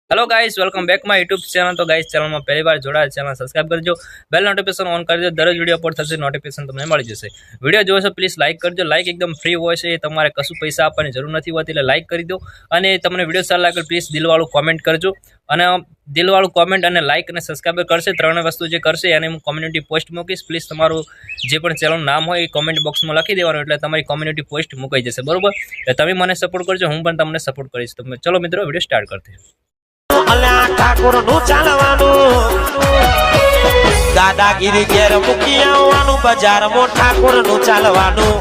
Hello guys welcome back my YouTube channel. तो guys channel में पहली बार जोड़ा चैनल सब्सक्राइब करजो, बेल नोटिफिकेशन ऑन कर दो। दररोज वीडियो अपलोड थશે नोटिफिकेशन તમને મળી જશે। વિડિયો જોવો છો પ્લીઝ લાઈક કરજો। લાઈક એકદમ ફ્રી હોય છે, તમારે કશું પૈસા આપવાની જરૂર નથી હોતી, એટલે લાઈક કરી દો। અને તમને વિડિયો સારો લાગે પ્લીઝ દિલવાળું કોમેન્ટ કરજો। અને દિલવાળું કોમેન્ટ અને લાઈક અને સબસ્ક્રાઇબ કરશે, ત્રણ વસ્તુ જે કરશે એને હું કોમ્યુનિટી પોસ્ટ મૂકીશ। પ્લીઝ તમારું જે પણ ચેનલનું નામ હોય એ કોમેન્ટ બોક્સમાં લખી દેવાનું, એટલે તમારી કોમ્યુનિટી પોસ્ટ મુકાઈ જશે, બરોબર? એટલે તમે મને સપોર્ટ કરજો, હું પણ તમને સપોર્ટ કરીશ। તો ચલો મિત્રો વિડિયો સ્ટાર્ટ કરते हैं। ઠાકોર નું ચાલવાનું દાદાગીરી ઘેર મૂકી આવવાનું, બજારમાં ઠાકોર નું ચાલવાનું।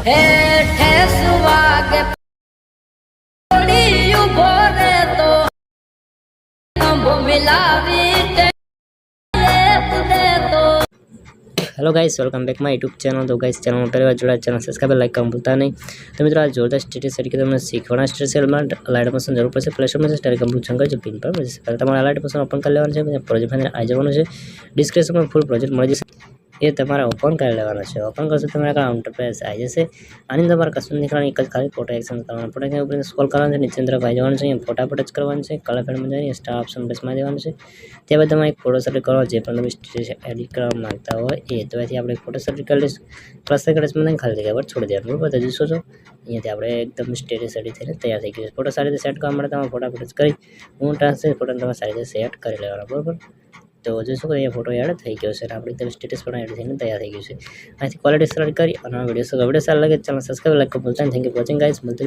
Hello guys welcome back my YouTube channel. तो गाइस चैनल में पहली बार जोड़ा चैनल सब्सक्राइब लाइक करना भूलता नहीं। तो मित्रों आज जोरदार स्टेटस तरीके તમને શીખવાના સ્ટેટસ માં લાઈટ પસંદ જરૂર પડશે। પ્લે સ્ટોર માં ટેલિગ્રામ ગ્રુપ સંગ જો પિન પર મળશે। પહેલા તમારે લાઈટ પસંદ ઓપન કરી લેવાનું છે, પ્રોજેક્ટ ફાઇનલ આવી જવાનું છે। ડિસ્ક્રિપ્શનમાં ફૂલ પ્રોજેક્ટ મળી જશે, એ તમારે ઓપન કરી લેવાનો છે। ઓપન કરશો તમારા કાઉન્ટર પેજ આવી જશે। આની અંદર તમારે કશું નહીં કરવાનું, એક જ ખાલી ફોટો એક્શન કરવાનો। ફોટો ઉપર સ્ક્રોલ કરવાનું છે, નીચે તરફ આવી જવાનું છે, અહીંયા ફોટા પર ટચ કરવાનું છે, કલર ફેડમાં જઈને સ્ટાર ઓપ્શન પ્રેસમાં દેવાનું છે। ત્યારબાદ તમારે એક ફોટો સેલેક્ટ કરવાનો, જે પણ તમે સ્ટેટસ એડિટ કરવા માંગતા હોય એ। તો અહીંથી આપણે ફોટો સેલેક્ટ કરી લઈશું, પ્લસ સેકન્ડમાં ખાલી જગ્યા પર છોડી દેવાનું, બરાબર? તો જોશો છો અહીંયાથી આપણે એકદમ સ્ટેટસ એડિટ થઈને તૈયાર થઈ ગયું છે। ફોટો સારી રીતે સેટ કરવા માટે તમારે ફોટા પર ટચ કરી હું ટ્રાન્સફર ફોટોને તમારે સારી રીતે સેટ કરી લેવાનો, બરાબર? તો જોઈશું કે અહીંયા ફોટો એડ થઈ ગયો છે, આપણે એકદમ સ્ટેટસ પણ એડ થઈને તૈયાર થઈ ગયું છે। અહીંથી ક્વોલિટી સિલેક્ટ કરી અને વિડીયો સારા લાગે ચેનલ સબસ્ક્રાઇબ લાઈક કરવાનું ભૂલતા નહીં। Thank you for watching guys, મળતું